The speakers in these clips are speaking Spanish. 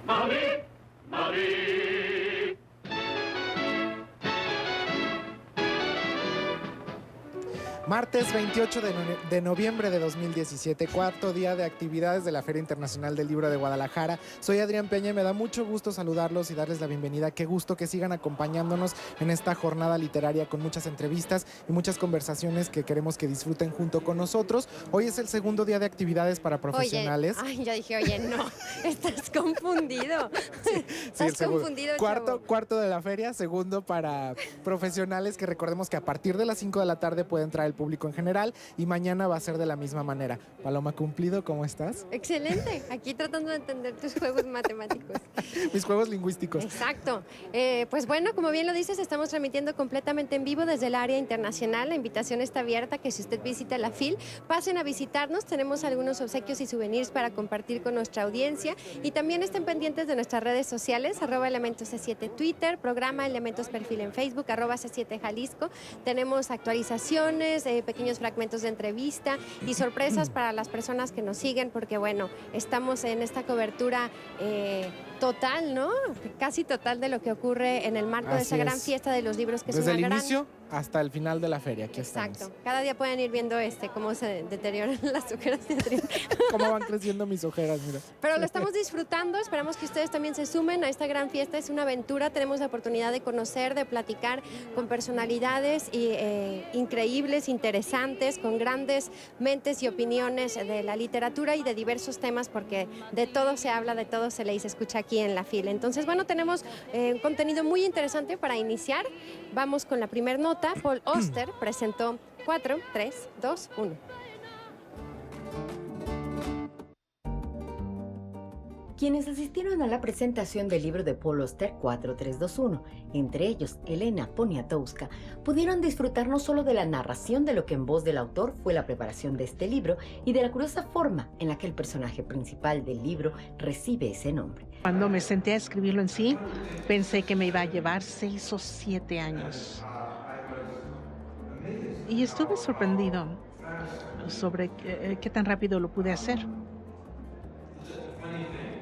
Madrid, Madrid. Martes 28 de noviembre de 2017, cuarto día de actividades de la Feria Internacional del Libro de Guadalajara. Soy Adrián Peña y me da mucho gusto saludarlos y darles la bienvenida. Qué gusto que sigan acompañándonos en esta jornada literaria con muchas entrevistas y muchas conversaciones que queremos que disfruten junto con nosotros. Hoy es el segundo día de actividades para profesionales. Oye, yo dije, oye, no, estás confundido. Estás confundido, cuarto de la feria, segundo para profesionales, que recordemos que a partir de las 5 de la tarde puede entrar el público en general y mañana va a ser de la misma manera. Paloma Cumplido, ¿cómo estás? Excelente, aquí tratando de entender tus juegos matemáticos. Mis juegos lingüísticos. Exacto. Pues bueno, como bien lo dices, estamos transmitiendo completamente en vivo desde el área internacional. La invitación está abierta, que si usted visita la FIL, pasen a visitarnos. Tenemos algunos obsequios y souvenirs para compartir con nuestra audiencia y también estén pendientes de nuestras redes sociales, @Elementos C7 Twitter, programa Elementos Perfil en Facebook, @C7 Jalisco. Tenemos actualizaciones, pequeños fragmentos de entrevista y sorpresas para las personas que nos siguen, porque bueno, estamos en esta cobertura total, ¿no? Casi total de lo que ocurre en el marco de esa gran fiesta de los libros, que es una gran... Desde el inicio hasta el final de la feria, aquí estamos. Exacto. Cada día pueden ir viendo cómo se deterioran las ojeras de Adrián. Cómo van creciendo mis ojeras, mira. Pero lo estamos disfrutando, esperamos que ustedes también se sumen a esta gran fiesta. Es una aventura, tenemos la oportunidad de conocer, de platicar con personalidades increíbles, interesantes, con grandes mentes y opiniones de la literatura y de diversos temas, porque de todo se habla, de todo se lee y se escucha aquí en la FIL. Entonces, bueno, tenemos un contenido muy interesante para iniciar. Vamos con la primera nota. Paul Auster presentó 4, 3, 2, 1. Quienes asistieron a la presentación del libro de Paul Auster 4321, entre ellos Elena Poniatowska, pudieron disfrutar no solo de la narración de lo que en voz del autor fue la preparación de este libro y de la curiosa forma en la que el personaje principal del libro recibe ese nombre. Cuando me senté a escribirlo en sí, pensé que me iba a llevar 6 o 7 años. Y estuve sorprendido sobre qué tan rápido lo pude hacer.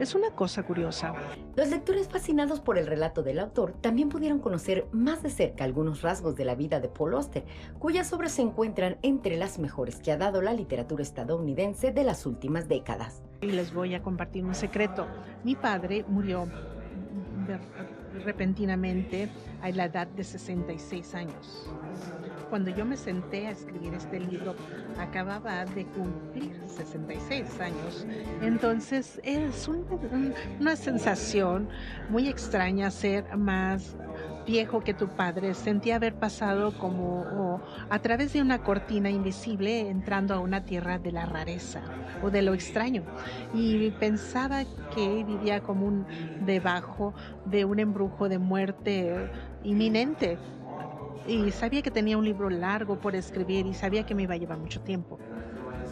Es una cosa curiosa. Los lectores fascinados por el relato del autor también pudieron conocer más de cerca algunos rasgos de la vida de Paul Auster, cuyas obras se encuentran entre las mejores que ha dado la literatura estadounidense de las últimas décadas. Y les voy a compartir un secreto. Mi padre murió repentinamente a la edad de 66 años. Cuando yo me senté a escribir este libro, acababa de cumplir 66 años. Entonces es una sensación muy extraña ser más viejo que tu padre. Sentí haber pasado como a través de una cortina invisible, entrando a una tierra de la rareza o de lo extraño. Y pensaba que vivía como debajo de un embrujo de muerte inminente. Y sabía que tenía un libro largo por escribir y sabía que me iba a llevar mucho tiempo.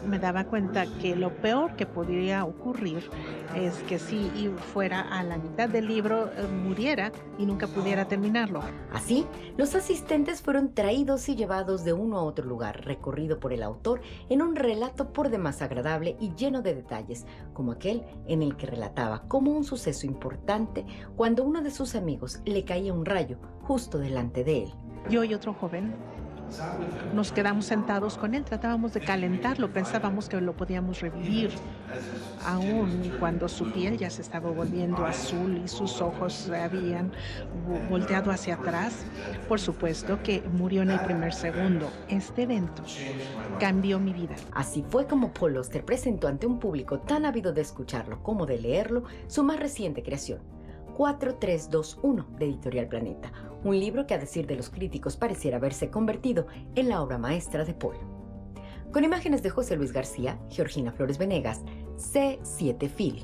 Me daba cuenta que lo peor que podría ocurrir es que si fuera a la mitad del libro, muriera y nunca pudiera terminarlo. Así, los asistentes fueron traídos y llevados de uno a otro lugar, recorrido por el autor en un relato por demás agradable y lleno de detalles, como aquel en el que relataba como un suceso importante cuando uno de sus amigos le caía un rayo justo delante de él. Yo y otro joven nos quedamos sentados con él, tratábamos de calentarlo, pensábamos que lo podíamos revivir, aún cuando su piel ya se estaba volviendo azul y sus ojos se habían volteado hacia atrás. Por supuesto que murió en el primer segundo. Este evento cambió mi vida. Así fue como Paul Auster presentó ante un público tan ávido de escucharlo como de leerlo su más reciente creación, 4321 de Editorial Planeta, un libro que, a decir de los críticos, pareciera haberse convertido en la obra maestra de Paul. Con imágenes de José Luis García, Georgina Flores Venegas, C7 FIL.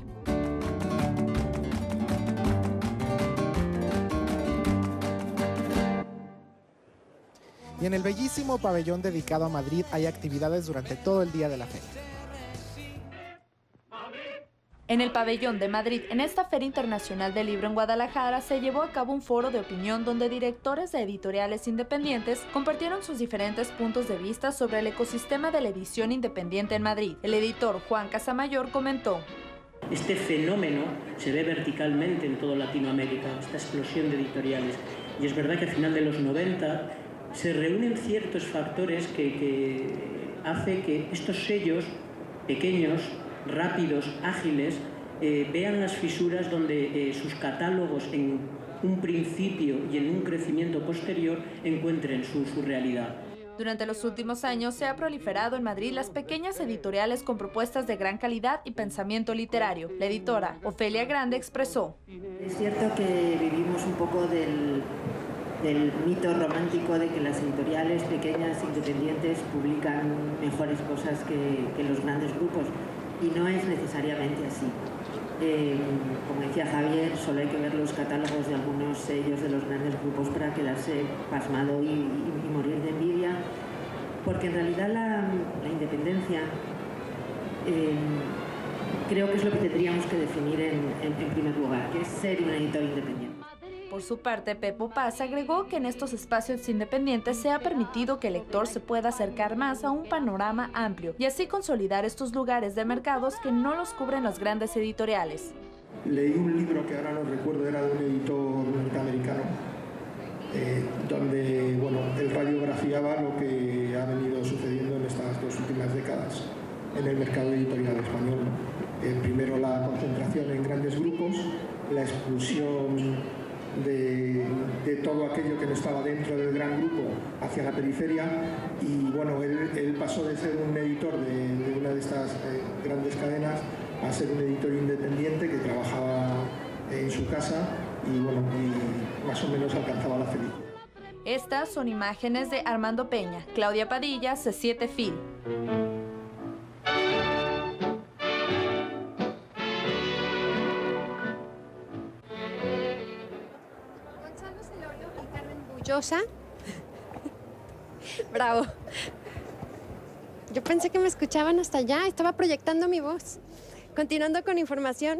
Y en el bellísimo pabellón dedicado a Madrid hay actividades durante todo el día de la feria. En el pabellón de Madrid, en esta Feria Internacional del Libro en Guadalajara, se llevó a cabo un foro de opinión donde directores de editoriales independientes compartieron sus diferentes puntos de vista sobre el ecosistema de la edición independiente en Madrid. El editor Juan Casamayor comentó: Este fenómeno se ve verticalmente en toda Latinoamérica, esta explosión de editoriales. Y es verdad que a final de los 90 se reúnen ciertos factores que hace que estos sellos pequeños, rápidos, ágiles, vean las fisuras donde sus catálogos en un principio y en un crecimiento posterior encuentren su realidad. Durante los últimos años se ha proliferado en Madrid las pequeñas editoriales con propuestas de gran calidad y pensamiento literario. La editora Ofelia Grande expresó: es cierto que vivimos un poco del mito romántico de que las editoriales pequeñas, independientes, publican mejores cosas que los grandes grupos, y no es necesariamente así. Como decía Javier, solo hay que ver los catálogos de algunos sellos de los grandes grupos para quedarse pasmado y morir de envidia, porque en realidad la independencia creo que es lo que tendríamos que definir en primer lugar, que es ser un editor independiente. Por su parte, Pepo Paz agregó que en estos espacios independientes se ha permitido que el lector se pueda acercar más a un panorama amplio y así consolidar estos lugares de mercados que no los cubren las grandes editoriales. Leí un libro que ahora no recuerdo, era de un editor norteamericano, donde él radiografiaba lo que ha venido sucediendo en estas 2 últimas décadas en el mercado editorial español. Primero la concentración en grandes grupos, la expulsión de todo aquello que no estaba dentro del gran grupo hacia la periferia, y él pasó de ser un editor de una de estas grandes cadenas a ser un editor independiente que trabajaba en su casa y más o menos alcanzaba la felicidad. Estas son imágenes de Armando Peña, Claudia Padilla, C7 Film. Bravo. Yo pensé que me escuchaban hasta allá, estaba proyectando mi voz. Continuando con información,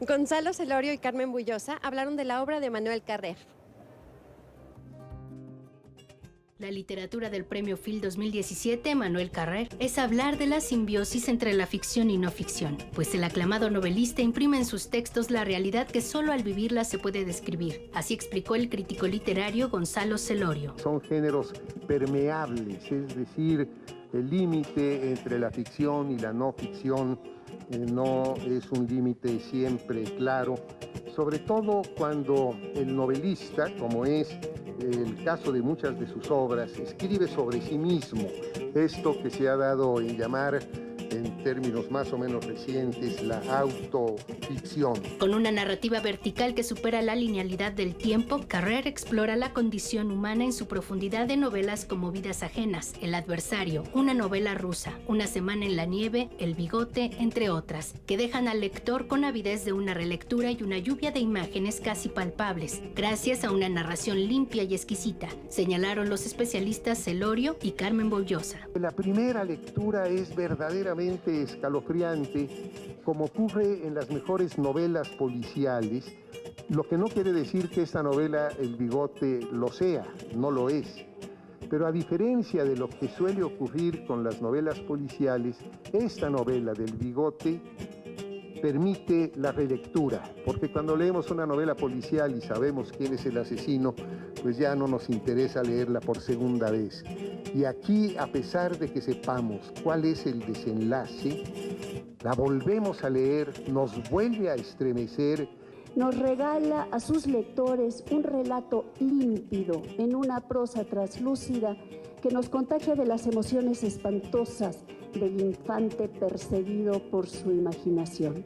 Gonzalo Celorio y Carmen Bullosa hablaron de la obra de Manuel Carrer. La literatura del Premio Phil 2017, Manuel Carrer, es hablar de la simbiosis entre la ficción y no ficción, pues el aclamado novelista imprime en sus textos la realidad que solo al vivirla se puede describir. Así explicó el crítico literario Gonzalo Celorio. Son géneros permeables, es decir, el límite entre la ficción y la no ficción no es un límite siempre claro, sobre todo cuando el novelista, como es el caso de muchas de sus obras, escribe sobre sí mismo, esto que se ha dado en llamar, en términos más o menos recientes, la autoficción. Con una narrativa vertical que supera la linealidad del tiempo, Carrer explora la condición humana en su profundidad de novelas como Vidas ajenas, El adversario, una novela rusa, Una semana en la nieve, El bigote, entre otras, que dejan al lector con avidez de una relectura y una lluvia de imágenes casi palpables, gracias a una narración limpia y exquisita, señalaron los especialistas Celorio y Carmen Bullosa. La primera lectura es verdaderamente escalofriante, como ocurre en las mejores novelas policiales, lo que no quiere decir que esta novela, El bigote, lo sea, no lo es. Pero a diferencia de lo que suele ocurrir con las novelas policiales, esta novela del bigote permite la relectura, porque cuando leemos una novela policial y sabemos quién es el asesino, pues ya no nos interesa leerla por segunda vez. Y aquí, a pesar de que sepamos cuál es el desenlace, la volvemos a leer, nos vuelve a estremecer. Nos regala a sus lectores un relato límpido, en una prosa traslúcida, que nos contagia de las emociones espantosas del infante perseguido por su imaginación.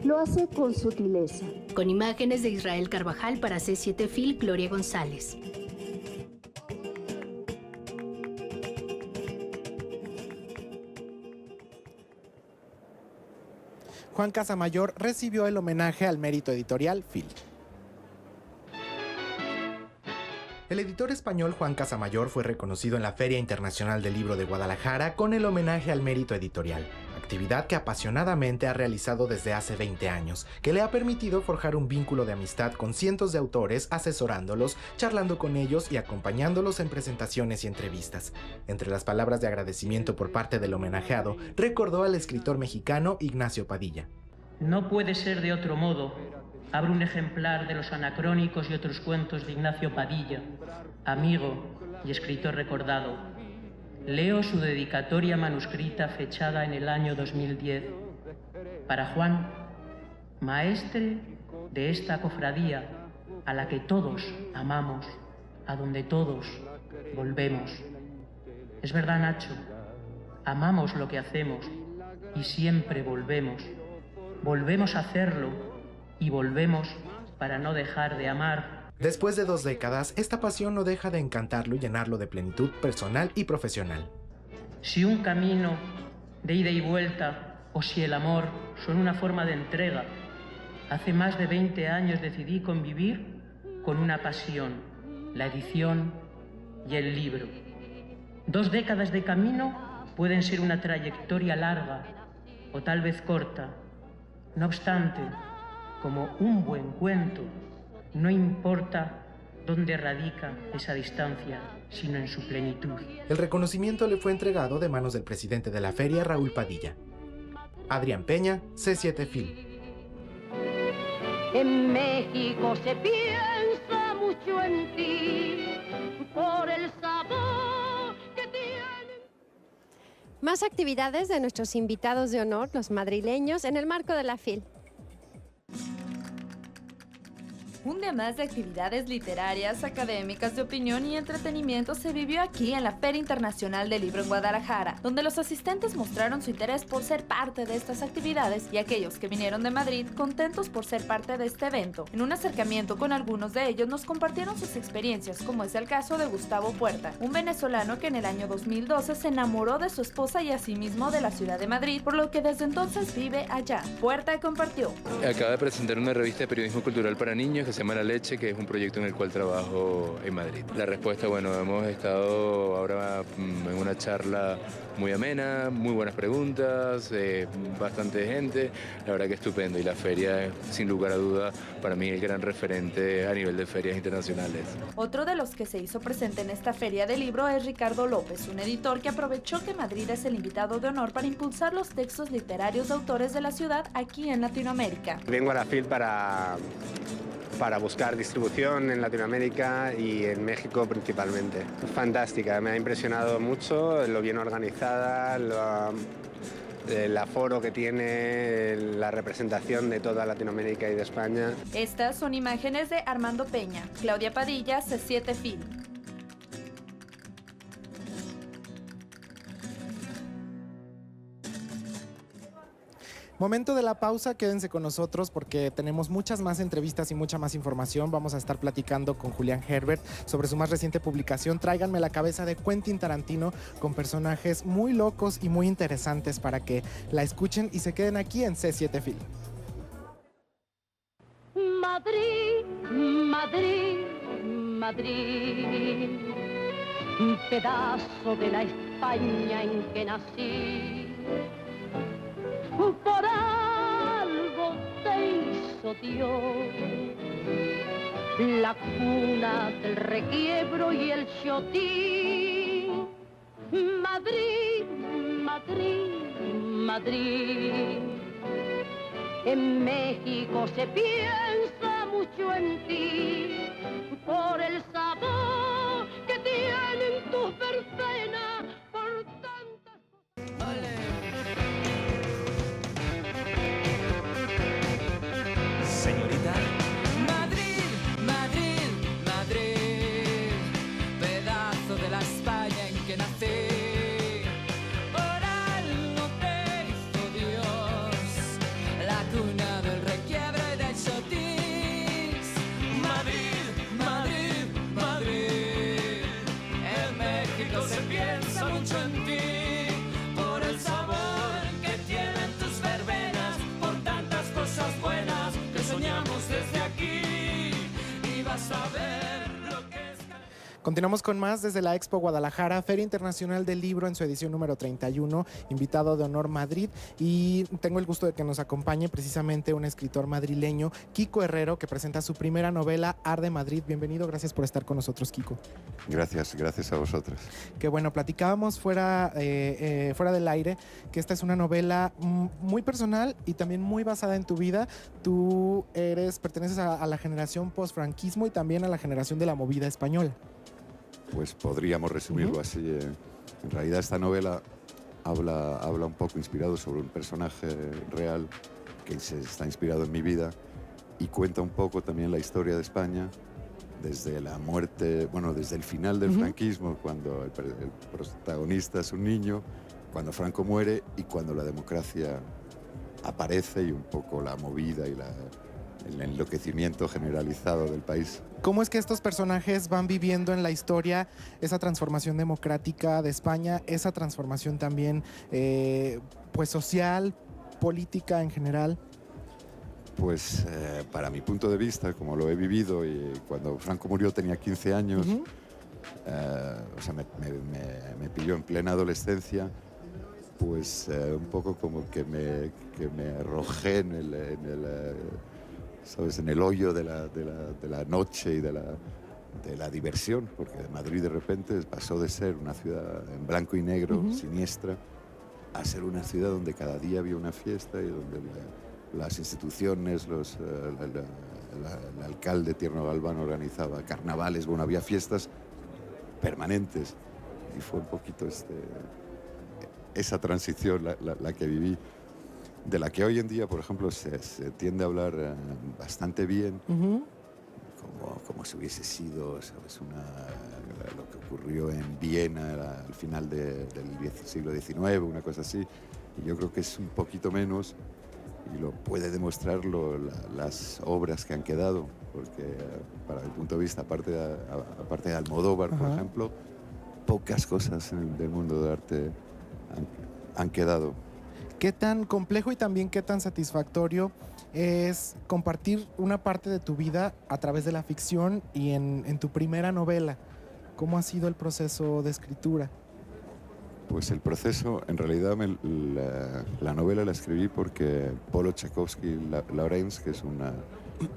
Lo hace con sutileza. Con imágenes de Israel Carvajal para C7 Film, Gloria González. Juan Casamayor recibió el homenaje al mérito editorial Phil. El editor español Juan Casamayor fue reconocido en la Feria Internacional del Libro de Guadalajara con el homenaje al mérito editorial, actividad que apasionadamente ha realizado desde hace 20 años, que le ha permitido forjar un vínculo de amistad con cientos de autores, asesorándolos, charlando con ellos y acompañándolos en presentaciones y entrevistas. Entre las palabras de agradecimiento por parte del homenajeado, recordó al escritor mexicano Ignacio Padilla. No puede ser de otro modo. Abro un ejemplar de Los anacrónicos y otros cuentos de Ignacio Padilla, amigo y escritor recordado. Leo su dedicatoria manuscrita fechada en el año 2010. Para Juan, maestre de esta cofradía a la que todos amamos, a donde todos volvemos. Es verdad, Nacho, amamos lo que hacemos y siempre volvemos. Volvemos a hacerlo y volvemos para no dejar de amar. Después de 2 décadas, esta pasión no deja de encantarlo y llenarlo de plenitud personal y profesional. Si un camino de ida y vuelta o si el amor son una forma de entrega, hace más de 20 años decidí convivir con una pasión, la edición y el libro. 2 décadas de camino pueden ser una trayectoria larga o tal vez corta. No obstante, como un buen cuento, no importa dónde radica esa distancia, sino en su plenitud. El reconocimiento le fue entregado de manos del presidente de la feria, Raúl Padilla. Adrián Peña, C7 Film. En México se piensa mucho en ti, por el sabor que tienen. Más actividades de nuestros invitados de honor, los madrileños, en el marco de la FIL. Un día más de actividades literarias, académicas, de opinión y entretenimiento se vivió aquí en la Feria Internacional del Libro en Guadalajara, donde los asistentes mostraron su interés por ser parte de estas actividades y aquellos que vinieron de Madrid contentos por ser parte de este evento. En un acercamiento con algunos de ellos nos compartieron sus experiencias, como es el caso de Gustavo Puerta, un venezolano que en el año 2012 se enamoró de su esposa y asimismo de la ciudad de Madrid, por lo que desde entonces vive allá. Puerta compartió: acaba de presentar una revista de periodismo cultural para niños que se llama La Leche, que es un proyecto en el cual trabajo en Madrid. La respuesta, bueno, hemos estado ahora en una charla muy amena, muy buenas preguntas, bastante gente, la verdad que estupendo, y la feria es sin lugar a duda para mí el gran referente a nivel de ferias internacionales. Otro de los que se hizo presente en esta feria del libro es Ricardo López, un editor que aprovechó que Madrid es el invitado de honor para impulsar los textos literarios de autores de la ciudad aquí en Latinoamérica. Vengo a la FIL para buscar distribución en Latinoamérica y en México principalmente. Fantástica, me ha impresionado mucho lo bien organizada, el aforo que tiene, la representación de toda Latinoamérica y de España. Estas son imágenes de Armando Peña, Claudia Padilla, C7 Film. Momento de la pausa, quédense con nosotros porque tenemos muchas más entrevistas y mucha más información. Vamos a estar platicando con Julián Herbert sobre su más reciente publicación, Tráiganme la cabeza, de Quentin Tarantino, con personajes muy locos y muy interesantes para que la escuchen y se queden aquí en C7 Film. Madrid, Madrid, Madrid, un pedazo de la España en que nací. Por algo te hizo Dios, la cuna del requiebro y el chotín. Madrid, Madrid, Madrid, en México se piensa mucho en ti, por el sabor que tienen tus verbenas, por tantas cosas. Señorita. Madrid, Madrid, Madrid, pedazo de la España en que nací. Por algo te hizo Dios, la cuna del requiebro y del sotis. Madrid, Madrid, Madrid, en México se piensa mucho en ti, por el sabor que tienen tus verbenas, por tantas cosas buenas que soñamos desde aquí, y vas a ver lo que es. Continuamos con más desde la Expo Guadalajara, Feria Internacional del Libro en su edición número 31, invitado de honor Madrid, y tengo el gusto de que nos acompañe precisamente un escritor madrileño, Kiko Herrero, que presenta su primera novela, Arde Madrid. Bienvenido, gracias por estar con nosotros, Kiko. Gracias a vosotros. Que bueno, platicábamos fuera del aire que esta es una novela muy personal y también muy basada en tu vida. Tú perteneces a la generación post-franquismo y también a la generación de la movida española. Pues podríamos resumirlo así. En realidad esta novela habla un poco inspirado sobre un personaje real que está inspirado en mi vida y cuenta un poco también la historia de España desde la muerte, desde el final del franquismo, cuando el protagonista es un niño, cuando Franco muere y cuando la democracia aparece y un poco la movida y el enloquecimiento generalizado del país. ¿Cómo es que estos personajes van viviendo en la historia esa transformación democrática de España, esa transformación también social, política en general? Pues para mi punto de vista, como lo he vivido, y cuando Franco murió tenía 15 años, me pilló en plena adolescencia, pues un poco como que me arrojé en el hoyo de la noche y de la diversión, porque Madrid de repente pasó de ser una ciudad en blanco y negro, siniestra, a ser una ciudad donde cada día había una fiesta y donde las instituciones, el alcalde Tierno Galván organizaba carnavales, había fiestas permanentes, y fue un poquito esa transición la que viví, de la que hoy en día, por ejemplo, se tiende a hablar bastante bien, como si hubiese sido, ¿sabes? Lo que ocurrió en Viena al final del siglo XIX, una cosa así, y yo creo que es un poquito menos, y lo puede demostrar las obras que han quedado, porque para mi punto de vista, aparte de Almodóvar, por ejemplo, pocas cosas del mundo del arte han quedado. ¿Qué tan complejo y también qué tan satisfactorio es compartir una parte de tu vida a través de la ficción y en tu primera novela? ¿Cómo ha sido el proceso de escritura? Pues el proceso, en realidad la novela la escribí porque Polo Tchaikovsky Lawrence, que es un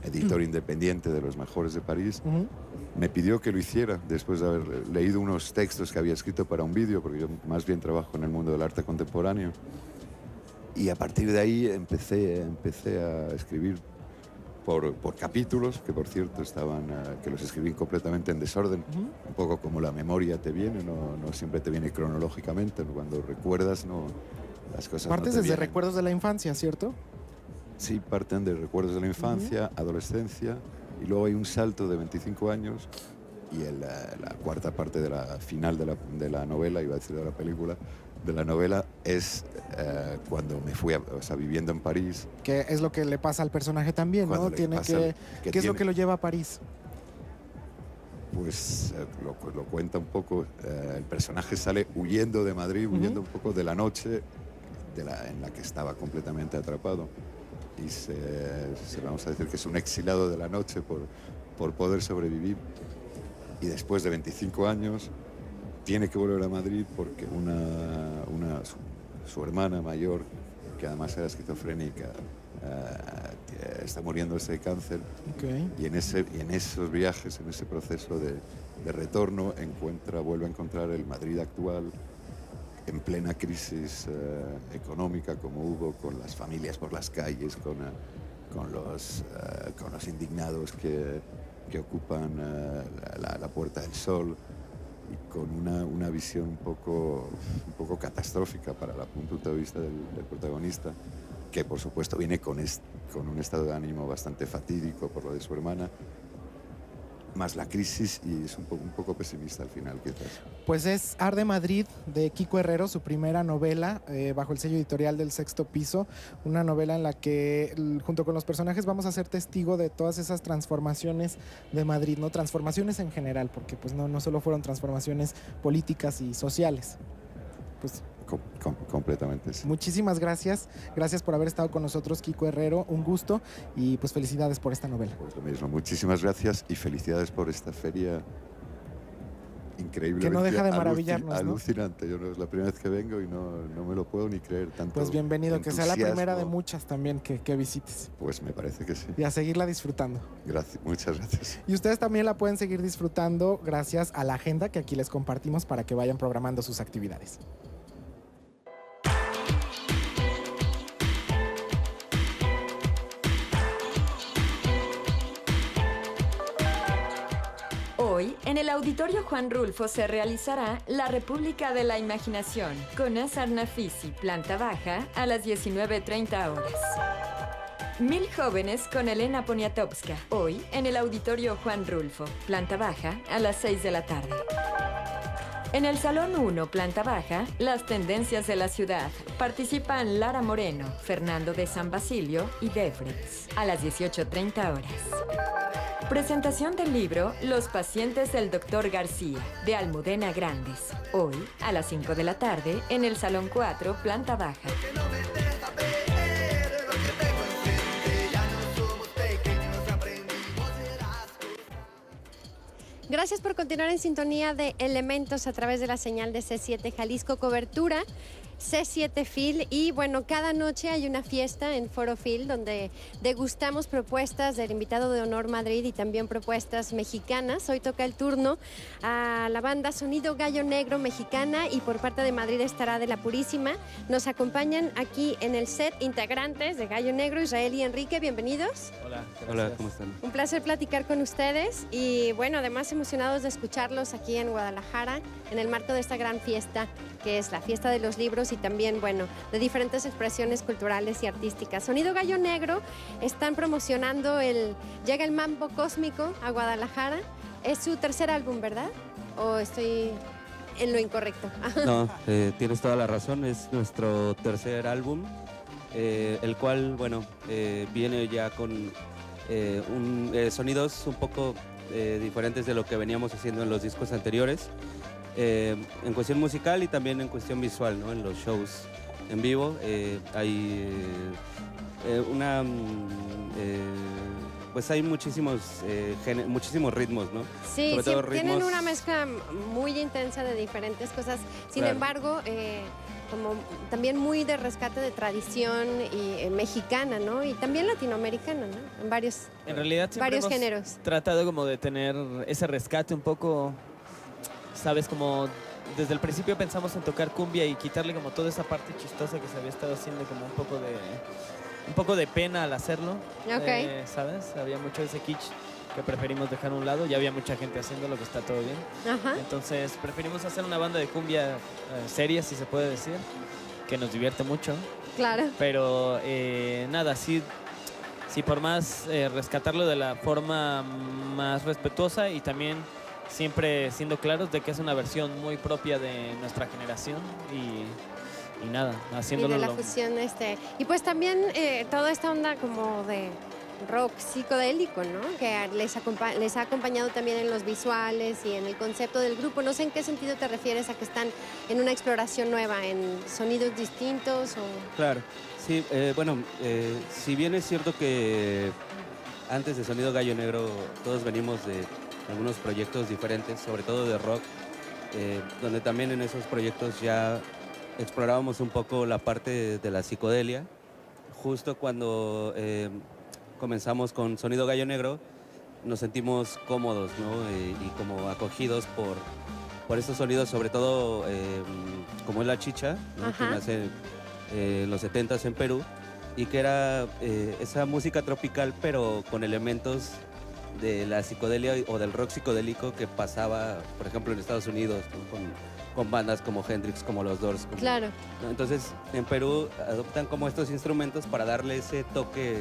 editor independiente de los mejores de París, me pidió que lo hiciera después de haber leído unos textos que había escrito para un vídeo, porque yo más bien trabajo en el mundo del arte contemporáneo. Y a partir de ahí empecé a escribir por capítulos, que por cierto que los escribí completamente en desorden, un poco como la memoria te viene, no siempre te viene cronológicamente, cuando recuerdas las cosas. Partes desde recuerdos de la infancia, ¿cierto? Sí, parten de recuerdos de la infancia, adolescencia, y luego hay un salto de 25 años y la cuarta parte de la final de la novela, iba a decir de la película, de la novela es cuando me fui viviendo en París. Que es lo que le pasa al personaje también, ¿no? ¿Qué es lo que lo lleva a París? Pues lo cuenta un poco. El personaje sale huyendo de Madrid, huyendo un poco de la noche en la que estaba completamente atrapado. Y vamos a decir que es un exilado de la noche por poder sobrevivir. Y después de 25 años tiene que volver a Madrid porque su hermana mayor, que además era esquizofrénica, está muriéndose de cáncer. Y en esos viajes, en ese proceso de retorno, vuelve a encontrar el Madrid actual en plena crisis económica, como hubo, con las familias por las calles, con los indignados que ocupan la Puerta del Sol, y con una visión un poco catastrófica para el punto de vista del protagonista, que por supuesto viene con un estado de ánimo bastante fatídico por lo de su hermana, más la crisis, y es un poco pesimista al final, quizás. Pues es Arde Madrid, de Kiko Herrero, su primera novela, bajo el sello editorial del Sexto Piso, una novela en la que junto con los personajes vamos a ser testigo de todas esas transformaciones de Madrid, ¿no? Transformaciones en general, porque pues no solo fueron transformaciones políticas y sociales. Pues completamente, sí. Muchísimas gracias. Gracias por haber estado con nosotros, Kiko Herrero. Un gusto y pues felicidades por esta novela. Pues lo mismo. Muchísimas gracias y felicidades por esta feria increíble. Que no deja de maravillarnos, ¿no? Alucinante. Yo es la primera vez que vengo y no me lo puedo ni creer. Tanto pues bienvenido, que sea la primera de entusiasmo. muchas también que visites. Pues me parece que sí. Y a seguirla disfrutando. Gracias, muchas gracias. Y ustedes también la pueden seguir disfrutando gracias a la agenda que aquí les compartimos para que vayan programando sus actividades. Hoy, en el Auditorio Juan Rulfo se realizará La República de la Imaginación con Azar Nafisi, planta baja, a las 19:30 horas. 1000 jóvenes con Elena Poniatowska, hoy en el Auditorio Juan Rulfo, planta baja, a las 6 de la tarde. En el Salón 1, planta baja, Las Tendencias de la Ciudad. Participan Lara Moreno, Fernando de San Basilio y Defrex, a las 18:30 horas. Presentación del libro Los pacientes del Dr. García, de Almudena Grandes, hoy a las 5 de la tarde en el Salón 4, planta baja. Gracias por continuar en sintonía de Elementos a través de la señal de C7 Jalisco Cobertura, C7 Fil. Y bueno, cada noche hay una fiesta en Foro Fil donde degustamos propuestas del invitado de honor Madrid y también propuestas mexicanas. Hoy toca el turno a la banda Sonido Gallo Negro mexicana y por parte de Madrid estará de La Purísima. Nos acompañan aquí en el set integrantes de Gallo Negro, Israel y Enrique. Bienvenidos. Hola, Hola, ¿cómo están? Un placer platicar con ustedes y bueno, además emocionados de escucharlos aquí en Guadalajara en el marco de esta gran fiesta que es la Fiesta de los Libros y también, bueno, de diferentes expresiones culturales y artísticas. Sonido Gallo Negro están promocionando Llega el Mambo Cósmico a Guadalajara. Es su tercer álbum, ¿verdad? ¿O estoy en lo incorrecto? No, tienes toda la razón, es nuestro tercer álbum, el cual, bueno, viene ya con sonidos un poco diferentes de lo que veníamos haciendo en los discos anteriores, en cuestión musical y también en cuestión visual, ¿no? En los shows en vivo hay pues hay muchísimos ritmos, ¿no? Sí, sobre todo tienen ritmos. una mezcla muy intensa de diferentes cosas. Sin Claro. embargo, como también muy de rescate de tradición y mexicana, ¿no? Y también latinoamericana, ¿no? En varios realidad varios géneros. Tratado como de tener ese rescate un poco, sabes, como desde el principio pensamos en tocar cumbia y quitarle como toda esa parte chistosa que se había estado haciendo, como un poco de pena al hacerlo. Ok. ¿Sabes? Había mucho de ese kitsch que preferimos dejar a un lado. Ya había mucha gente haciendo lo que está todo bien. Ajá. Entonces preferimos hacer una banda de cumbia seria, si se puede decir, que nos divierte mucho. Claro. Pero nada, sí por más rescatarlo de la forma más respetuosa y también siempre siendo claros de que es una versión muy propia de nuestra generación y nada, haciéndolo Y de la fusión y pues también toda esta onda como de rock psicodélico, ¿no? Que les ha acompañado también en los visuales y en el concepto del grupo. No sé en qué sentido te refieres a que están en una exploración nueva, en sonidos distintos o... Claro, sí, bueno, si bien es cierto que antes de Sonido Gallo Negro todos venimos de algunos proyectos diferentes, sobre todo de rock, donde también en esos proyectos ya explorábamos un poco la parte de la psicodelia. Justo cuando comenzamos con Sonido Gallo Negro nos sentimos cómodos, ¿no? Y como acogidos por estos sonidos, sobre todo como es la chicha, ¿no? Que nace en los 70s en Perú y que era esa música tropical pero con elementos de la psicodelia o del rock psicodélico que pasaba, por ejemplo, en Estados Unidos, ¿no? con bandas como Hendrix, como los Doors. Claro. ¿no? Entonces, en Perú adoptan como estos instrumentos para darle ese toque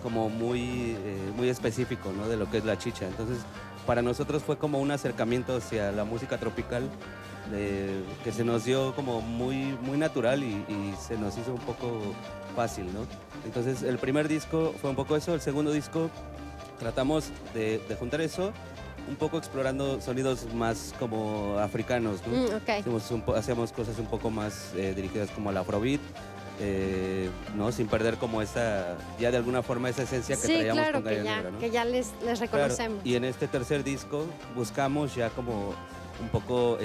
como muy específico, ¿no? De lo que es la chicha. Entonces, para nosotros fue como un acercamiento hacia la música tropical que se nos dio como muy natural y se nos hizo un poco fácil, ¿no? Entonces, el primer disco fue un poco eso. El segundo disco tratamos de juntar eso, un poco explorando sonidos más como africanos, ¿no? Okay. Hacíamos cosas un poco más dirigidas como al afrobeat, ¿no? Sin perder como esa, ya de alguna forma esa esencia que traíamos con Gallo Negro, ¿no? que ya les reconocemos. Claro, y en este tercer disco buscamos ya como un poco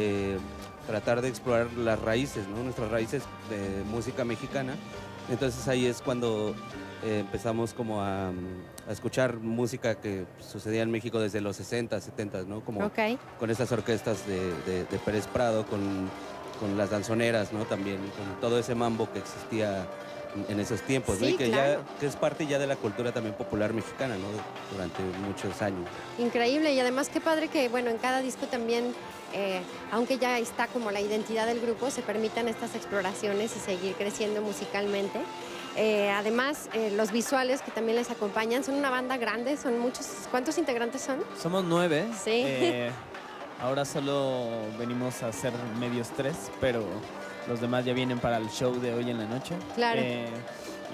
tratar de explorar las raíces, ¿no? Nuestras raíces de música mexicana. Entonces ahí es cuando empezamos como a escuchar música que sucedía en México desde los 60, 70, ¿no? Como con estas orquestas de Pérez Prado, con las danzoneras, ¿no? También con todo ese mambo que existía en esos tiempos, Sí, ¿no? Y que claro. que es parte ya de la cultura también popular mexicana, ¿no? Durante muchos años. Increíble, y además qué padre que, bueno, en cada disco también, aunque ya está como la identidad del grupo, se permitan estas exploraciones y seguir creciendo musicalmente. Además, los visuales que también les acompañan, son una banda grande, son muchos. ¿Cuántos integrantes son? Somos 9. Sí. Ahora solo venimos a hacer medios 3, pero los demás ya vienen para el show de hoy en la noche. Claro.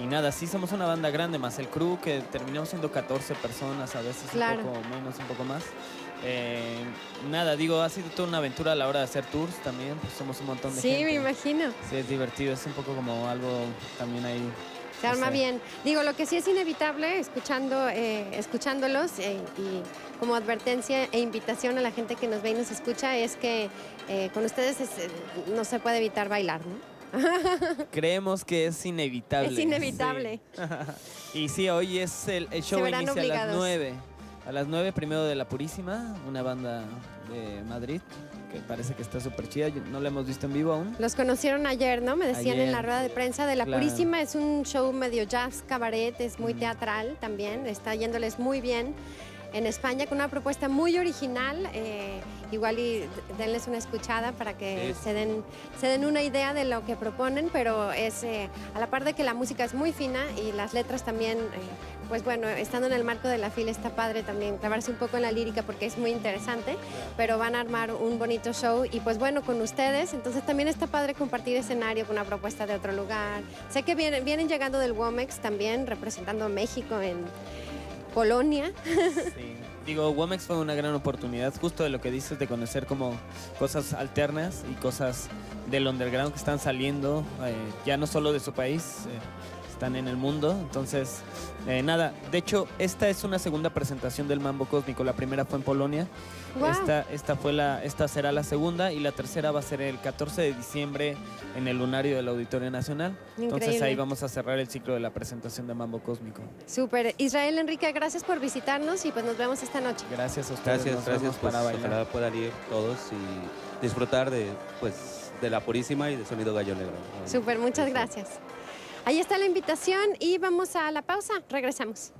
Y nada, sí somos una banda grande, más el crew, que terminamos siendo 14 personas, a veces Claro. un poco menos, un poco más. Nada, digo, ha sido toda una aventura a la hora de hacer tours también, pues somos un montón de gente. Sí, me imagino. Sí, es divertido, es un poco como algo también ahí. Se arma bien. Digo, lo que sí es inevitable, escuchándolos y como advertencia e invitación a la gente que nos ve y nos escucha, es que con ustedes no se puede evitar bailar, ¿no? Creemos que es inevitable. Es inevitable. Sí. Y sí, hoy es el show verán inicia obligados. a las 9. A las 9 primero de La Purísima, una banda de Madrid que parece que está súper chida. No la hemos visto en vivo aún. Los conocieron ayer, ¿no? Me decían Ayer. en la rueda de prensa de La Claro. Purísima. Es un show medio jazz, cabaret, es muy teatral también. Está yéndoles muy bien en España con una propuesta muy original. Igual y denles una escuchada para que se den una idea de lo que proponen, pero es a la par de que la música es muy fina y las letras también, pues bueno, estando en el marco de la FIL está padre también clavarse un poco en la lírica porque es muy interesante, pero van a armar un bonito show y pues bueno, con ustedes, entonces también está padre compartir escenario con una propuesta de otro lugar. Sé que vienen llegando del Womex también, representando a México en Polonia. Sí. Digo, Womex fue una gran oportunidad, justo de lo que dices, de conocer como cosas alternas y cosas del underground que están saliendo, ya no solo de su país, están en el mundo. Entonces, nada, de hecho, esta es una segunda presentación del Mambo Cósmico. La primera fue en Polonia. Wow. Esta será la segunda y la tercera va a ser el 14 de diciembre en el Lunario del Auditorio Nacional. Entonces Increíble. ahí vamos a cerrar el ciclo de la presentación de Mambo Cósmico. Súper. Israel, Enrique, gracias por visitarnos y pues nos vemos esta noche. Gracias a ustedes. Nos Gracias, vemos pues para bailar. ojalá puedan ir todos y disfrutar de La Purísima y de Sonido Gallo Negro. Súper, muchas gracias. Ahí está la invitación y vamos a la pausa. Regresamos.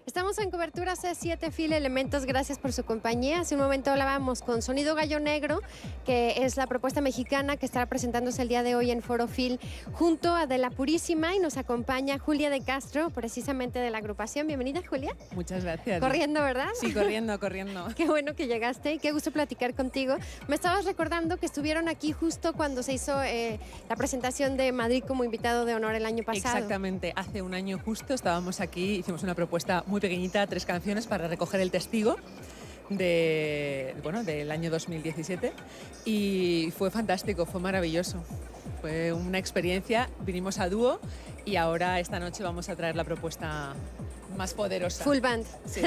Estamos en cobertura C7 FIL Elementos, gracias por su compañía. Hace un momento hablábamos con Sonido Gallo Negro, que es la propuesta mexicana que estará presentándose el día de hoy en Foro FIL junto a De La Purísima, y nos acompaña Julia de Castro, precisamente de la agrupación. Bienvenida, Julia. Muchas gracias. Corriendo, ¿verdad? Sí, corriendo. Qué bueno que llegaste y qué gusto platicar contigo. Me estabas recordando que estuvieron aquí justo cuando se hizo la presentación de Madrid como invitado de honor el año pasado. Exactamente, hace un año justo estábamos aquí, hicimos una propuesta muy pequeñita, 3 canciones para recoger el testigo del año 2017 y fue fantástico, fue maravilloso. Fue una experiencia, vinimos a dúo y ahora esta noche vamos a traer la propuesta más poderosa. Full band. Sí.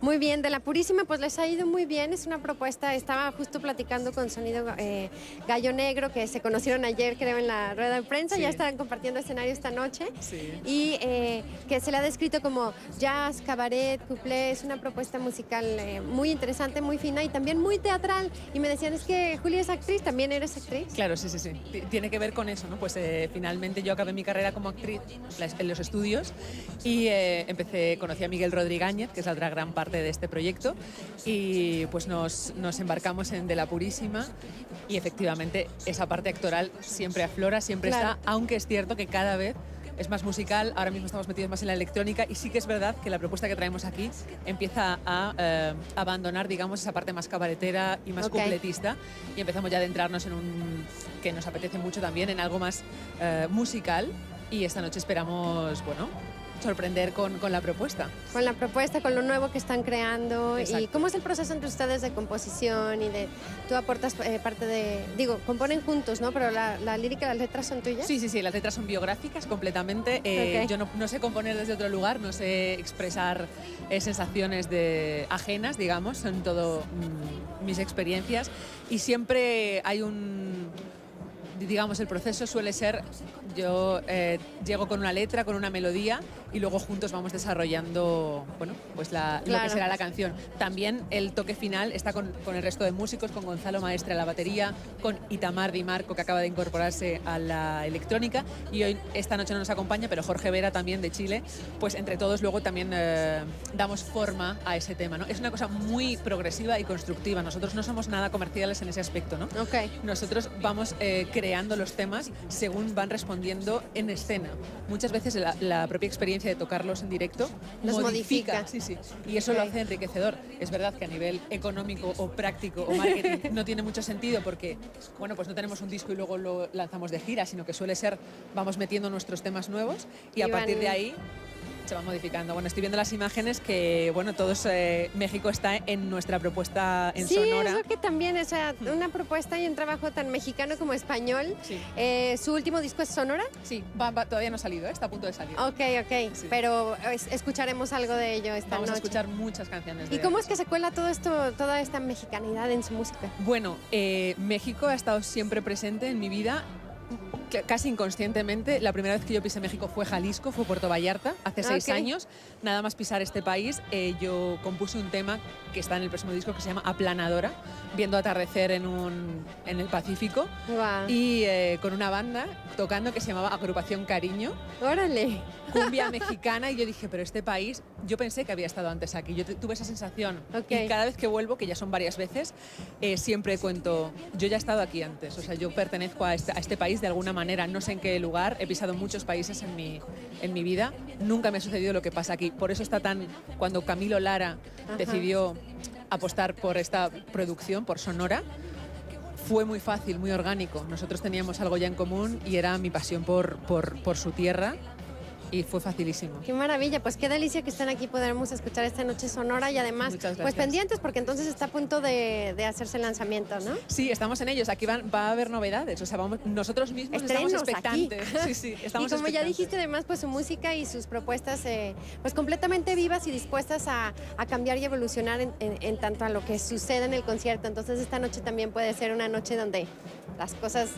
Muy bien, De La Purísima, pues les ha ido muy bien. Es una propuesta, estaba justo platicando con Sonido Gallo Negro, que se conocieron ayer, creo, en la rueda de prensa. Sí. Ya estarán compartiendo escenario esta noche. Sí. Y que se le ha descrito como jazz, cabaret, couplé. Es una propuesta musical muy interesante, muy fina y también muy teatral. Y me decían, es que Julia es actriz, ¿también eres actriz? Claro, sí. Tiene que ver con eso, ¿no? Pues finalmente yo acabé mi carrera como actriz en los estudios y conocí a Miguel Rodríguez, que es la otra gran parte de este proyecto, y pues nos embarcamos en De La Purísima y efectivamente esa parte actoral siempre aflora, siempre Claro. está, aunque es cierto que cada vez es más musical, ahora mismo estamos metidos más en la electrónica y sí que es verdad que la propuesta que traemos aquí empieza a abandonar, digamos, esa parte más cabaretera y más completista y empezamos ya a adentrarnos en un que nos apetece mucho también, en algo más musical y esta noche esperamos, bueno, sorprender con la propuesta. Con la propuesta, con lo nuevo que están creando. Exacto. ¿Y cómo es el proceso entre ustedes de composición y de... Tú aportas parte de... Digo, componen juntos, ¿no? Pero la lírica y las letras son tuyas. Sí, las letras son biográficas completamente. Yo no sé componer desde otro lugar, no sé expresar sensaciones ajenas, digamos, son todo mis experiencias y siempre hay digamos, el proceso suele ser, yo llego con una letra, con una melodía y luego juntos vamos desarrollando, bueno, pues lo que será la canción. También el toque final está con el resto de músicos, con Gonzalo Maestre a la batería, con Itamar Di Marco, que acaba de incorporarse a la electrónica y hoy, esta noche no nos acompaña, pero Jorge Vera también de Chile, pues entre todos luego también damos forma a ese tema, ¿no? Es una cosa muy progresiva y constructiva. Nosotros no somos nada comerciales en ese aspecto, ¿no? Nosotros vamos creando los temas según van respondiendo en escena. Muchas veces la propia experiencia de tocarlos en directo los modifica. Sí. Y eso lo hace enriquecedor. Es verdad que a nivel económico o práctico o marketing no tiene mucho sentido porque, bueno, pues no tenemos un disco y luego lo lanzamos de gira, sino que suele ser, vamos metiendo nuestros temas nuevos y a partir de ahí se va modificando. Bueno, estoy viendo las imágenes que, bueno, todos, México está en nuestra propuesta en Sonora. Sí, eso que también, o sea, una propuesta y un trabajo tan mexicano como español. Sí. ¿Su último disco es Sonora? Sí, todavía no ha salido, está a punto de salir. Ok, sí. Pero escucharemos algo de ello esta Vamos noche. a escuchar muchas canciones. ¿Y cómo es que se cuela todo esto, toda esta mexicanidad en su música? Bueno, México ha estado siempre presente en mi vida. Casi inconscientemente, la primera vez que yo pisé México fue Jalisco, fue Puerto Vallarta, hace 6 años. Nada más pisar este país, yo compuse un tema que está en el próximo disco que se llama Aplanadora, viendo atardecer en el Pacífico. Wow. Y con una banda tocando que se llamaba Agrupación Cariño. ¡Órale! Cumbia mexicana, y yo dije, pero este país, yo pensé que había estado antes aquí, yo tuve esa sensación. Y cada vez que vuelvo, que ya son varias veces, siempre cuento, yo ya he estado aquí antes, o sea, yo pertenezco a este país de alguna manera, no sé en qué lugar, he pisado muchos países en mi vida, nunca me ha sucedido lo que pasa aquí. Por eso está cuando Camilo Lara decidió apostar por esta producción, por Sonora, fue muy fácil, muy orgánico. Nosotros teníamos algo ya en común y era mi pasión por su tierra. Y fue facilísimo. Qué maravilla, pues qué delicia que estén aquí, podremos escuchar esta noche Sonora y además, pues pendientes porque entonces está a punto de hacerse el lanzamiento, ¿no? Sí, estamos en ellos, aquí va a haber novedades, o sea, nosotros mismos estamos expectantes. Sí, estamos y como ya dijiste, además, pues su música y sus propuestas, pues completamente vivas y dispuestas a cambiar y evolucionar en tanto a lo que sucede en el concierto, entonces esta noche también puede ser una noche donde las cosas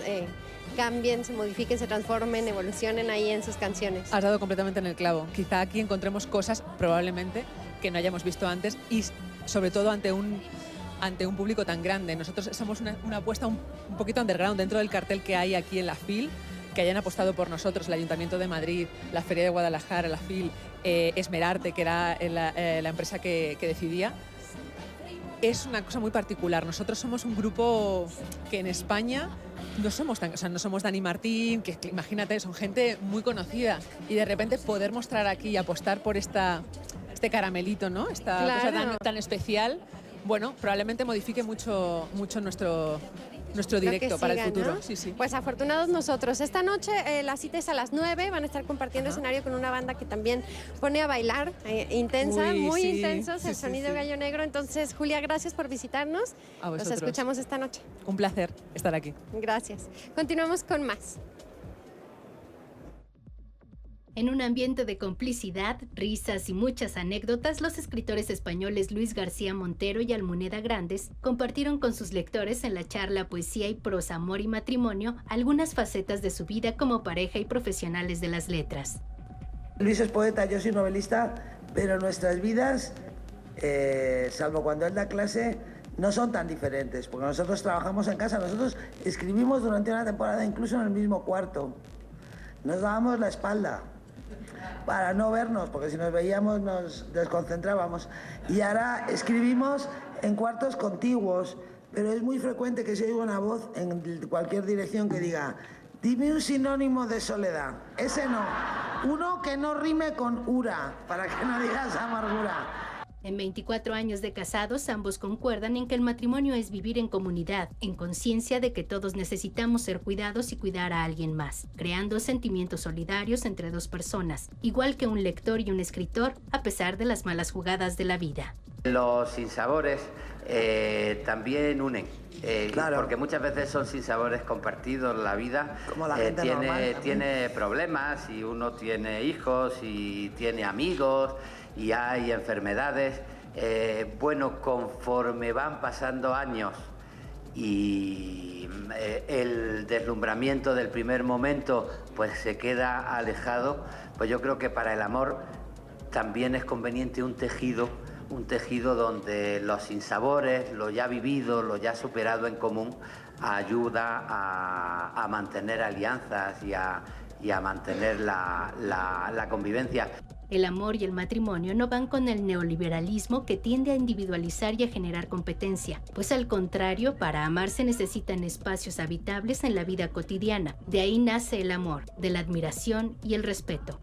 cambien, se modifiquen, se transformen, evolucionen ahí en sus canciones. Has dado completamente en el clavo. Quizá aquí encontremos cosas probablemente que no hayamos visto antes y sobre todo ante un público tan grande. Nosotros somos una apuesta un poquito underground dentro del cartel que hay aquí en la FIL, que hayan apostado por nosotros, el Ayuntamiento de Madrid, la Feria de Guadalajara, la FIL, Esmerarte, que era la empresa que decidía. Es una cosa muy particular. Nosotros somos un grupo que en España no somos Dani Martín, que imagínate, son gente muy conocida y de repente poder mostrar aquí y apostar por este caramelito, ¿no? Esta cosa tan especial, bueno, probablemente modifique mucho nuestro directo para el futuro. ¿no? Sí. Pues afortunados nosotros. Esta noche la cita es a las 9, van a estar compartiendo escenario con una banda que también pone a bailar, muy intensos, el sonido Gallo Negro. Entonces, Julia, gracias por visitarnos. A vosotros. Nos escuchamos esta noche. Un placer estar aquí. Gracias. Continuamos con más. En un ambiente de complicidad, risas y muchas anécdotas, los escritores españoles Luis García Montero y Almuneda Grandes compartieron con sus lectores en la charla Poesía y prosa, amor y matrimonio algunas facetas de su vida como pareja y profesionales de las letras. Luis es poeta, yo soy novelista, pero nuestras vidas, salvo cuando él da clase, no son tan diferentes, porque nosotros trabajamos en casa, nosotros escribimos durante una temporada incluso en el mismo cuarto, nos dábamos la espalda para no vernos, porque si nos veíamos nos desconcentrábamos. Y ahora escribimos en cuartos contiguos, pero es muy frecuente que se oiga una voz en cualquier dirección que diga, dime un sinónimo de soledad. Ese no. Uno que no rime con ura, para que no digas amargura. En 24 años de casados, ambos concuerdan en que el matrimonio es vivir en comunidad, en conciencia de que todos necesitamos ser cuidados y cuidar a alguien más, creando sentimientos solidarios entre dos personas, igual que un lector y un escritor, a pesar de las malas jugadas de la vida. Los sinsabores también unen. Claro. Porque muchas veces son sinsabores compartidos. La vida Como la gente normal tiene problemas, y uno tiene hijos y tiene amigos y hay enfermedades. Bueno, conforme van pasando años y el deslumbramiento del primer momento pues se queda alejado, pues yo creo que para el amor también es conveniente un tejido donde los sinsabores, lo ya vivido, lo ya superado en común, ayuda a mantener alianzas y a mantener la convivencia. El amor y el matrimonio no van con el neoliberalismo que tiende a individualizar y a generar competencia, pues al contrario, para amar se necesitan espacios habitables en la vida cotidiana. De ahí nace el amor, de la admiración y el respeto.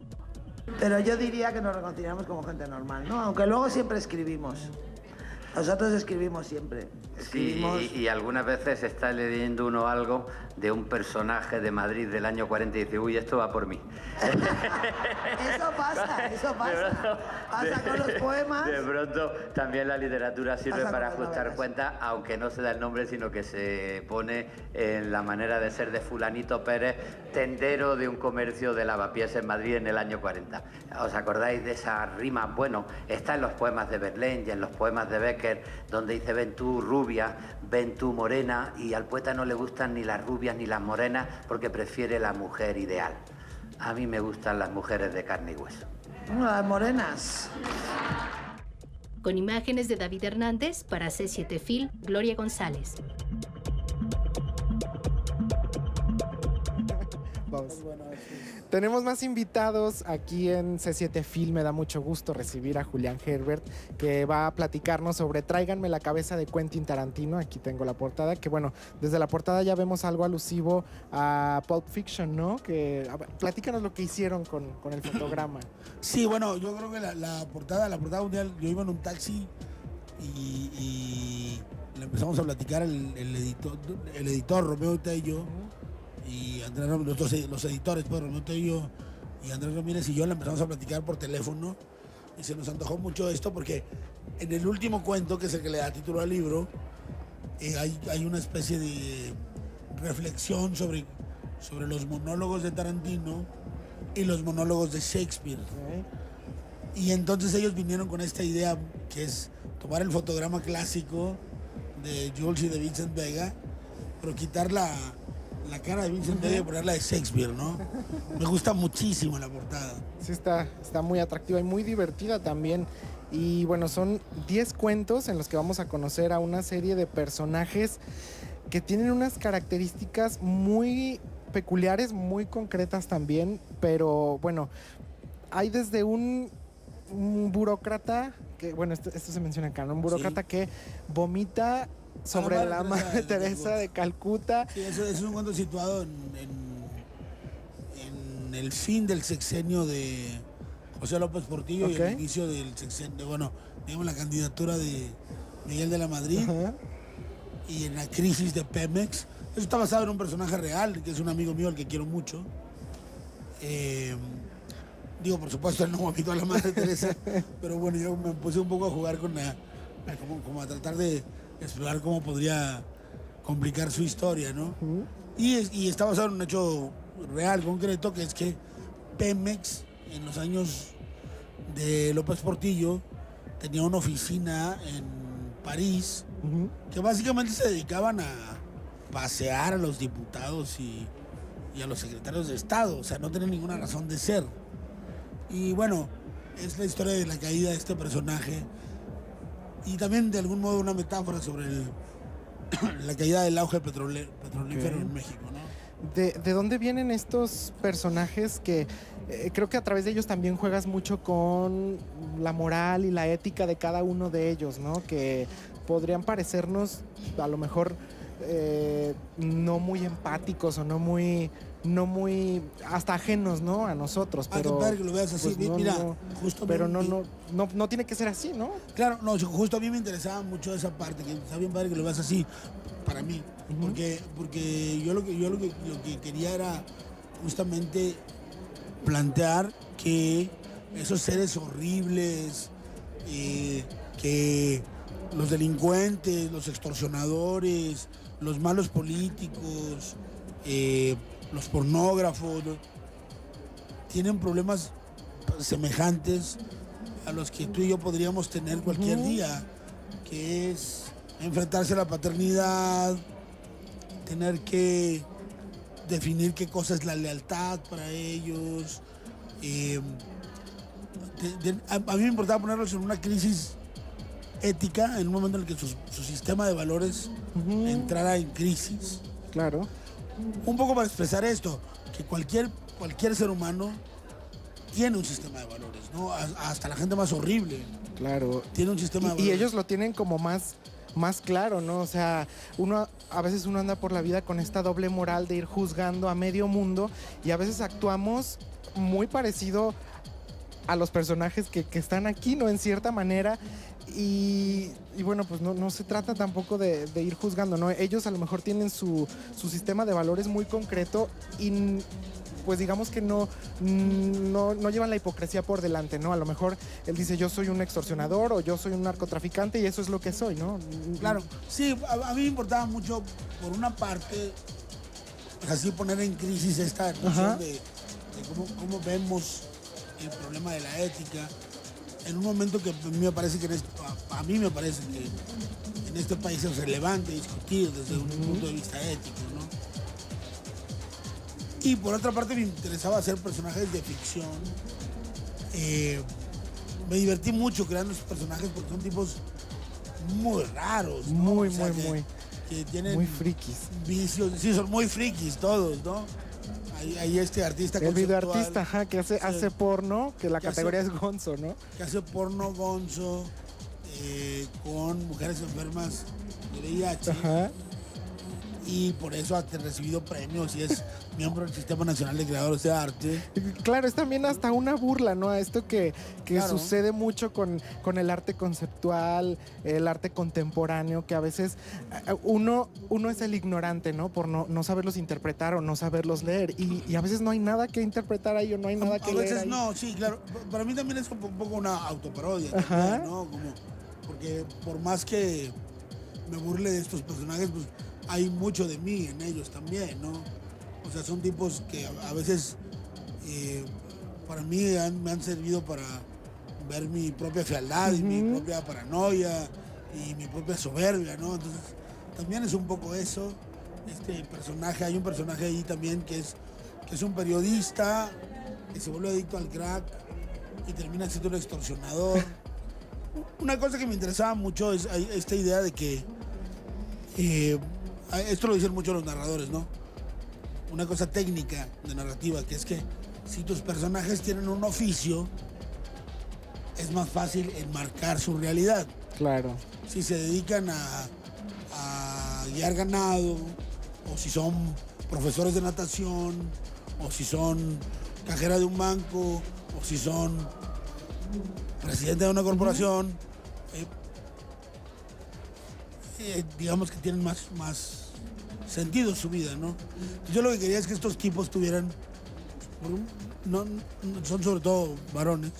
Pero yo diría que nos reconciliamos como gente normal, ¿no? Aunque luego siempre escribimos. Nosotros escribimos siempre. Escribimos... Sí, y algunas veces está leyendo uno algo de un personaje de Madrid del año 40 y dice, uy, esto va por mí. Eso pasa. Pasa con los poemas. De pronto también la literatura sirve Pasa para con las ajustar novelas. cuentas, aunque no se da el nombre, sino que se pone en la manera de ser de Fulanito Pérez, tendero de un comercio de lavapiés en Madrid en el año 40. ¿Os acordáis de esa rima? Bueno, está en los poemas de Verlaine y en los poemas de Becker, donde dice, ven tú rubia, ven tú morena, y al poeta no le gustan ni las rubias ni las morenas porque prefiere la mujer ideal. A mí me gustan las mujeres de carne y hueso. Las morenas. Con imágenes de David Hernández, para C7 Film, Gloria González. Vamos. Tenemos más invitados aquí en C7 Film. Me da mucho gusto recibir a Julián Herbert, que va a platicarnos sobre Tráiganme la cabeza de Quentin Tarantino. Aquí tengo la portada, que bueno, desde la portada ya vemos algo alusivo a Pulp Fiction, ¿no? Que, a ver, platícanos lo que hicieron con el fotograma. Sí, bueno, yo creo que la portada mundial, yo iba en un taxi y le empezamos a platicar el editor Romeo Tello y Andrés Ramírez, los editores, pues Romeo Tello y Andrés Ramírez y yo le empezamos a platicar por teléfono y se nos antojó mucho esto porque en el último cuento, que es el que le da título al libro, hay una especie de reflexión sobre los monólogos de Tarantino y los monólogos de Shakespeare. Y entonces ellos vinieron con esta idea que es tomar el fotograma clásico de Jules y de Vincent Vega, pero quitar la cara de Vincent Vega y ponerla de Shakespeare, ¿no? Me gusta muchísimo la portada. Sí, está muy atractiva y muy divertida también. Y bueno, son 10 cuentos en los que vamos a conocer a una serie de personajes que tienen unas características muy peculiares, muy concretas también, pero bueno, hay desde un burócrata, que bueno, esto se menciona acá, ¿no? Un burócrata que vomita sobre la Madre Teresa de Calcuta. Sí, eso es un cuento situado en el fin del sexenio de José López Portillo y el inicio del sexenio, bueno, digamos la candidatura de Miguel de la Madrid y en la crisis de Pemex. Eso está basado en un personaje real, que es un amigo mío al que quiero mucho. Digo, por supuesto, él no vomitó a la Madre Teresa, pero bueno, yo me puse un poco a jugar con como a tratar de explorar cómo podría complicar su historia, ¿no? Y está basado en un hecho real, concreto, que es que Pemex, en los años de López Portillo, tenía una oficina en París, que básicamente se dedicaban a pasear a los diputados y a los secretarios de Estado, o sea, no tenían ninguna razón de ser. Y bueno, es la historia de la caída de este personaje y también de algún modo una metáfora sobre la caída del auge petrolífero en México, ¿no? ¿De dónde vienen estos personajes que creo que a través de ellos también juegas mucho con la moral y la ética de cada uno de ellos, ¿no? Que podrían parecernos a lo mejor no muy empáticos o no muy no muy, hasta ajenos, ¿no? A nosotros. Pero, qué padre que lo veas así. pues, Mira, no, justo pero no tiene que ser así, ¿no? Claro, no, justo a mí me interesaba mucho esa parte, que está bien padre que lo veas así, para mí. Porque yo lo que quería era justamente plantear que esos seres horribles, que los delincuentes, los extorsionadores, los malos políticos, los pornógrafos, tienen problemas semejantes a los que tú y yo podríamos tener cualquier día, que es enfrentarse a la paternidad, tener que definir qué cosa es la lealtad para ellos. A mí me importaba ponerlos en una crisis ética, en un momento en el que su sistema de valores entrara en crisis. Claro. Un poco para expresar esto, que cualquier ser humano tiene un sistema de valores, ¿no? Hasta la gente más horrible. Claro. Tiene un sistema de valores. Y ellos lo tienen como más claro, ¿no? O sea, a veces uno anda por la vida con esta doble moral de ir juzgando a medio mundo y a veces actuamos muy parecido a los personajes que están aquí, ¿no? En cierta manera. Y bueno, pues no se trata tampoco de ir juzgando, ¿no? Ellos a lo mejor tienen su sistema de valores muy concreto y pues digamos que no llevan la hipocresía por delante, ¿no? A lo mejor él dice, yo soy un extorsionador o yo soy un narcotraficante y eso es lo que soy, ¿no? Claro, sí, a mí me importaba mucho, por una parte, así poner en crisis esta noción de cómo vemos el problema de la ética, en un momento que a mí me parece que en este país es relevante discutir desde un punto de vista ético, ¿no? Y por otra parte me interesaba hacer personajes de ficción. Me divertí mucho creando esos personajes porque son tipos muy raros, ¿no? Muy, o sea, que tienen muy frikis. Vicios, sí, son muy frikis todos, ¿no? Hay este artista el videoartista, que hace porno, que la categoría es gonzo, ¿no? Que hace porno gonzo con mujeres enfermas de VIH. Ajá. Y por eso ha recibido premios y es miembro del Sistema Nacional de Creadores de Arte. Claro, es también hasta una burla, ¿no? A esto que Claro. sucede mucho con el arte conceptual, el arte contemporáneo, que a veces uno es el ignorante, ¿no? Por no saberlos interpretar o no saberlos leer. Y a veces no hay nada que interpretar ahí o no hay nada que leer. A veces ahí. no, sí, claro. Para mí también es un poco una autoparodia, también, ¿no? Porque por más que me burle de estos personajes, pues hay mucho de mí en ellos también, ¿no? O sea, son tipos que a veces para mí me han servido para ver mi propia fealdad y mi propia paranoia y mi propia soberbia, ¿no? Entonces, también es un poco eso. Hay un personaje ahí también que es un periodista que se vuelve adicto al crack y termina siendo un extorsionador. Una cosa que me interesaba mucho es esta idea de que esto lo dicen mucho los narradores, ¿no? Una cosa técnica de narrativa, que es que si tus personajes tienen un oficio, es más fácil enmarcar su realidad. Claro. Si se dedican a guiar ganado, o si son profesores de natación, o si son cajera de un banco, o si son presidente de una corporación, digamos que tienen más sentido su vida, ¿no? Yo lo que quería es que estos tipos tuvieran, son sobre todo varones,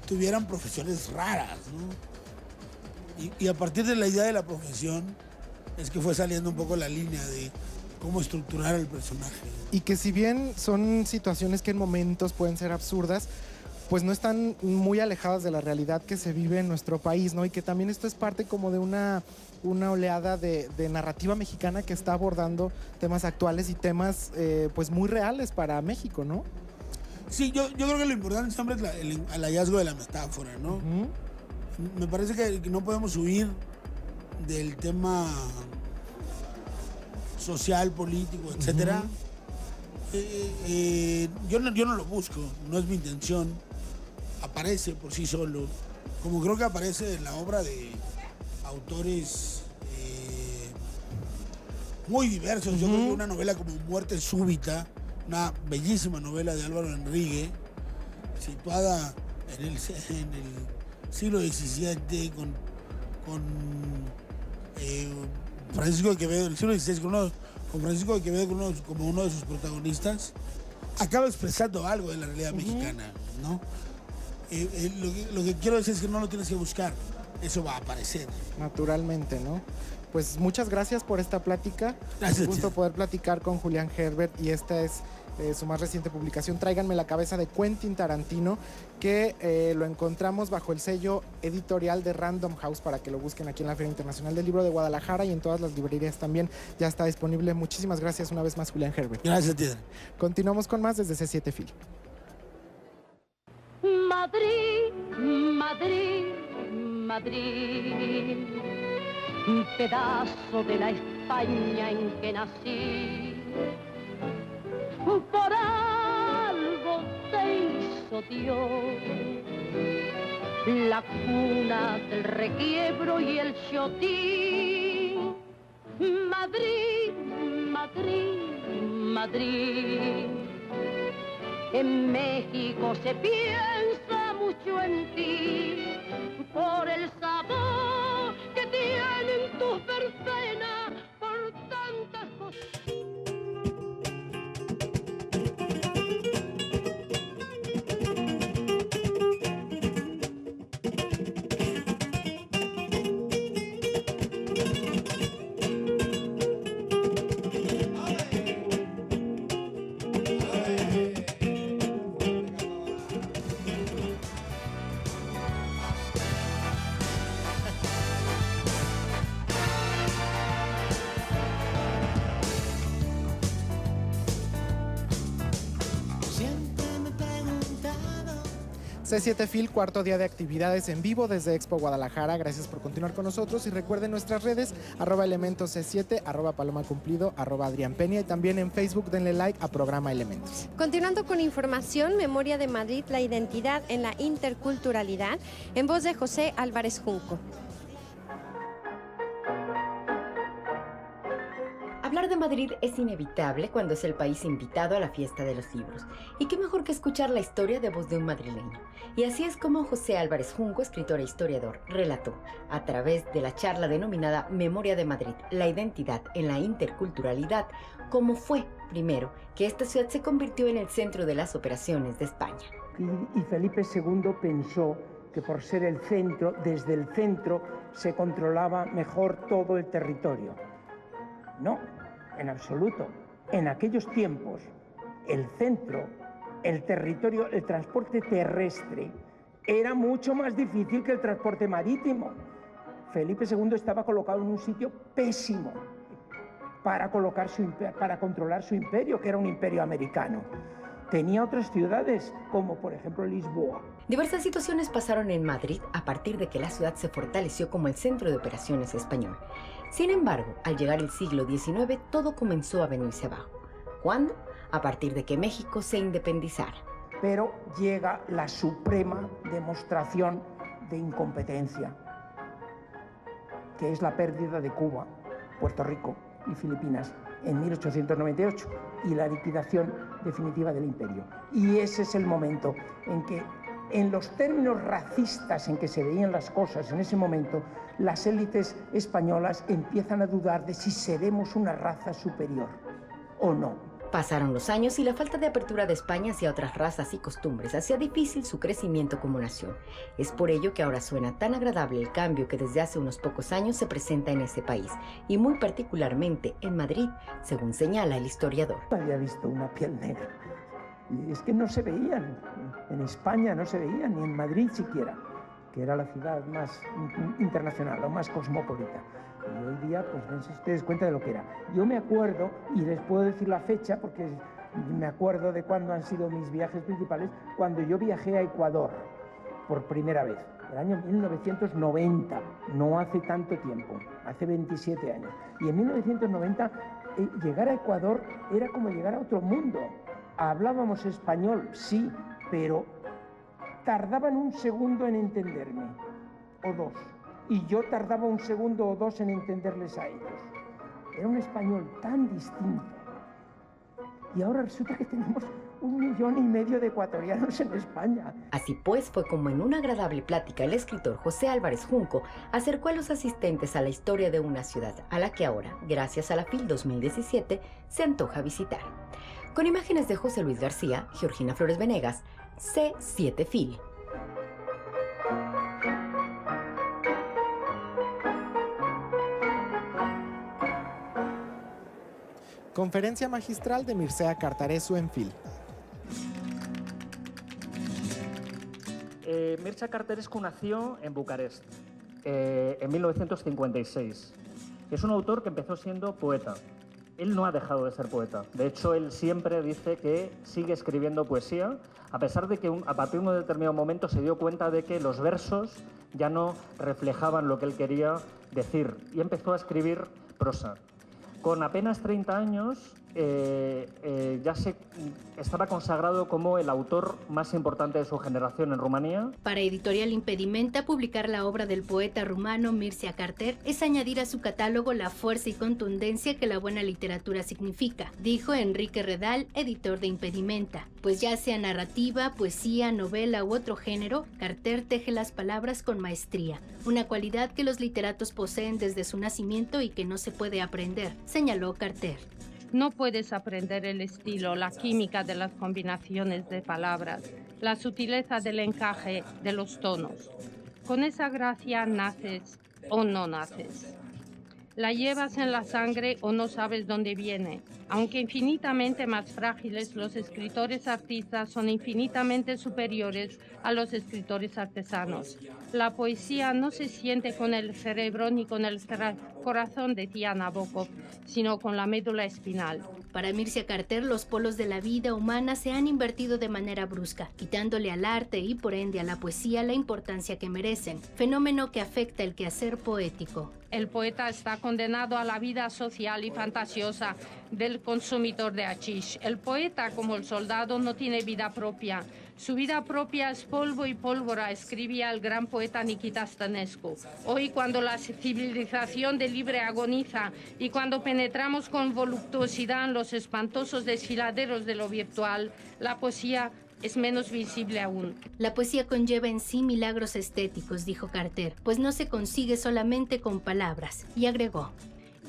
tuvieran profesiones raras, ¿no? Y a partir de la idea de la profesión es que fue saliendo un poco la línea de cómo estructurar el personaje. Y que si bien son situaciones que en momentos pueden ser absurdas, pues no están muy alejadas de la realidad que se vive en nuestro país, ¿no? Y que también esto es parte como de una oleada de narrativa mexicana que está abordando temas actuales y temas pues muy reales para México, ¿no? Sí, yo creo que lo importante siempre es el hallazgo de la metáfora, ¿no? Me parece que no podemos huir del tema social, político, etcétera. Yo no lo busco, no es mi intención. Aparece por sí solo, como creo que aparece en la obra de autores muy diversos. Yo creo que una novela como Muerte Súbita, una bellísima novela de Álvaro Enrique, situada en el siglo XVII con Francisco de Quevedo, en el siglo XVI, con Francisco de Quevedo como uno de sus protagonistas, acaba expresando algo de la realidad mexicana, ¿no? Lo que quiero decir es que no lo tienes que buscar, eso va a aparecer. Naturalmente, ¿no? Pues muchas gracias por esta plática. Gracias. Un gusto poder platicar con Julián Herbert y esta es su más reciente publicación, Tráiganme la cabeza, de Quentin Tarantino, que lo encontramos bajo el sello editorial de Random House, para que lo busquen aquí en la Feria Internacional del Libro de Guadalajara y en todas las librerías también ya está disponible. Muchísimas gracias una vez más, Julián Herbert. Gracias a ti. Continuamos con más desde C7 Fil. Madrid, Madrid, Madrid, un pedazo de la España en que nací. Por algo te hizo Dios, la cuna del requiebro y el chotín. Madrid, Madrid, Madrid. En México se piensa mucho en ti, por el sabor que tienen tus verbenas, por tantas cosas. C7 Fil, cuarto día de actividades en vivo desde Expo Guadalajara. Gracias por continuar con nosotros y recuerden nuestras redes, @Elementos C7, @Paloma Cumplido, @Adrián Peña, y también en Facebook denle like a Programa Elementos. Continuando con información, Memoria de Madrid, la identidad en la interculturalidad, en voz de José Álvarez Junco. Hablar de Madrid es inevitable cuando es el país invitado a la fiesta de los libros. Y qué mejor que escuchar la historia de voz de un madrileño. Y así es como José Álvarez Junco, escritor e historiador, relató, a través de la charla denominada Memoria de Madrid, la identidad en la interculturalidad, cómo fue, primero, que esta ciudad se convirtió en el centro de las operaciones de España. Y Felipe II pensó que por ser el centro, desde el centro se controlaba mejor todo el territorio. No, en absoluto. En aquellos tiempos, el centro, el territorio, el transporte terrestre era mucho más difícil que el transporte marítimo. Felipe II estaba colocado en un sitio pésimo para controlar su imperio, que era un imperio americano. Tenía otras ciudades, como por ejemplo Lisboa. Diversas situaciones pasaron en Madrid a partir de que la ciudad se fortaleció como el centro de operaciones español. Sin embargo, al llegar el siglo XIX, todo comenzó a venirse abajo. ¿Cuándo? A partir de que México se independizara. Pero llega la suprema demostración de incompetencia, que es la pérdida de Cuba, Puerto Rico y Filipinas en 1898 y la liquidación definitiva del imperio. Y ese es el momento en que, en los términos racistas en que se veían las cosas en ese momento, las élites españolas empiezan a dudar de si seremos una raza superior o no. Pasaron los años y la falta de apertura de España hacia otras razas y costumbres hacía difícil su crecimiento como nación. Es por ello que ahora suena tan agradable el cambio que desde hace unos pocos años se presenta en ese país, y muy particularmente en Madrid, según señala el historiador. No había visto una piel negra. Y es que no se veían, en España no se veían, ni en Madrid siquiera, que era la ciudad más internacional o más cosmopolita. Y hoy día, pues dense ustedes cuenta de lo que era. Yo me acuerdo, y les puedo decir la fecha, porque me acuerdo de cuándo han sido mis viajes principales, cuando yo viajé a Ecuador por primera vez, el año 1990, no hace tanto tiempo, hace 27 años. Y en 1990, llegar a Ecuador era como llegar a otro mundo. Hablábamos español, sí, pero tardaban un segundo en entenderme, o dos. Y yo tardaba un segundo o dos en entenderles a ellos. era un español tan distinto. Y ahora resulta que tenemos 1,5 millones de ecuatorianos en España. Así pues, fue como en una agradable plática el escritor José Álvarez Junco acercó a los asistentes a la historia de una ciudad a la que ahora, gracias a la FIL 2017, se antoja visitar. Con imágenes de José Luis García, Georgina Flores Venegas, C7 FIL. Conferencia magistral de Mircea Cartarescu en FIL. Mircea Cartarescu nació en Bucarest en 1956. Es un autor que empezó siendo poeta. Él no ha dejado de ser poeta. De hecho, él siempre dice que sigue escribiendo poesía, a pesar de que a partir de un determinado momento se dio cuenta de que los versos ya no reflejaban lo que él quería decir y empezó a escribir prosa. Con apenas 30 años ya se estaba consagrado como el autor más importante de su generación en Rumanía. Para Editorial Impedimenta, publicar la obra del poeta rumano Mircea Carter es añadir a su catálogo la fuerza y contundencia que la buena literatura significa, dijo Enrique Redal, editor de Impedimenta. Pues ya sea narrativa, poesía, novela u otro género, Carter teje las palabras con maestría, una cualidad que los literatos poseen desde su nacimiento y que no se puede aprender, señaló Carter. No puedes aprender el estilo, la química de las combinaciones de palabras, la sutileza del encaje de los tonos. Con esa gracia naces o no naces. La llevas en la sangre o no sabes dónde viene. Aunque infinitamente más frágiles, los escritores artistas son infinitamente superiores a los escritores artesanos. La poesía no se siente con el cerebro ni con el corazón, decía Nabokov, sino con la médula espinal. Para Mircea Carter, los polos de la vida humana se han invertido de manera brusca, quitándole al arte y por ende a la poesía la importancia que merecen, fenómeno que afecta el quehacer poético. El poeta está condenado a la vida social y fantasiosa del consumidor de hashish. El poeta, como el soldado, no tiene vida propia. Su vida propia es polvo y pólvora, escribía el gran poeta Nikita Stănescu. Hoy, cuando la civilización del libre agoniza y cuando penetramos con voluptuosidad en los espantosos desfiladeros de lo virtual, la poesía es menos visible aún. La poesía conlleva en sí milagros estéticos, dijo Carter, pues no se consigue solamente con palabras, y agregó.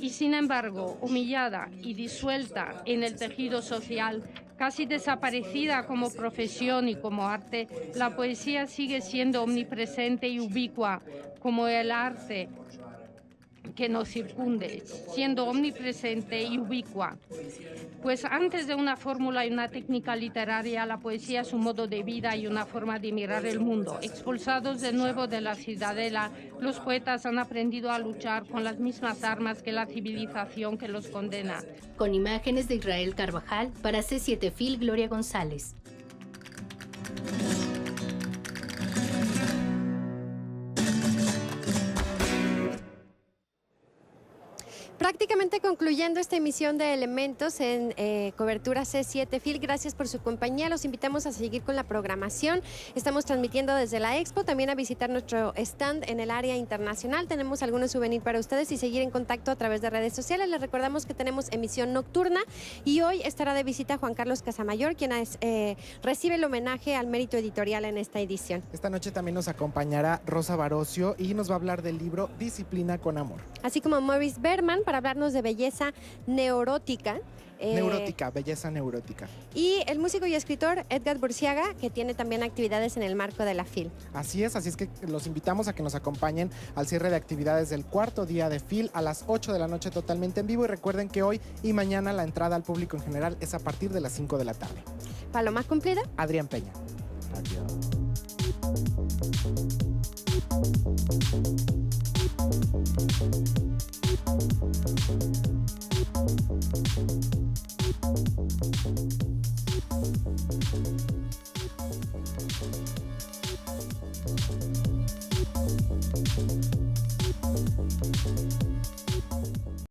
Y sin embargo, humillada y disuelta en el tejido social, casi desaparecida como profesión y como arte, la poesía sigue siendo omnipresente y ubicua como el arte que nos circunde, siendo omnipresente y ubicua. Pues antes de una fórmula y una técnica literaria, la poesía es un modo de vida y una forma de mirar el mundo. Expulsados de nuevo de la ciudadela, los poetas han aprendido a luchar con las mismas armas que la civilización que los condena. Con imágenes de Israel Carvajal, para C7 FIL, Gloria González. Prácticamente concluyendo esta emisión de Elementos en cobertura C7 FIL, gracias por su compañía. Los invitamos a seguir con la programación. Estamos transmitiendo desde la Expo, también a visitar nuestro stand en el área internacional. Tenemos algunos souvenirs para ustedes y seguir en contacto a través de redes sociales. Les recordamos que tenemos emisión nocturna y hoy estará de visita Juan Carlos Casamayor, quien recibe el homenaje al mérito editorial en esta edición. Esta noche también nos acompañará Rosa Barocio y nos va a hablar del libro Disciplina con Amor. Así como Maurice Berman para hablarnos de belleza neurótica. Belleza neurótica. Y el músico y escritor Edgar Burciaga, que tiene también actividades en el marco de la FIL. Así es que los invitamos a que nos acompañen al cierre de actividades del cuarto día de FIL a las 8 de la noche totalmente en vivo. Y recuerden que hoy y mañana la entrada al público en general es a partir de las 5 de la tarde. Paloma cumplida. Adrián Peña. Adiós.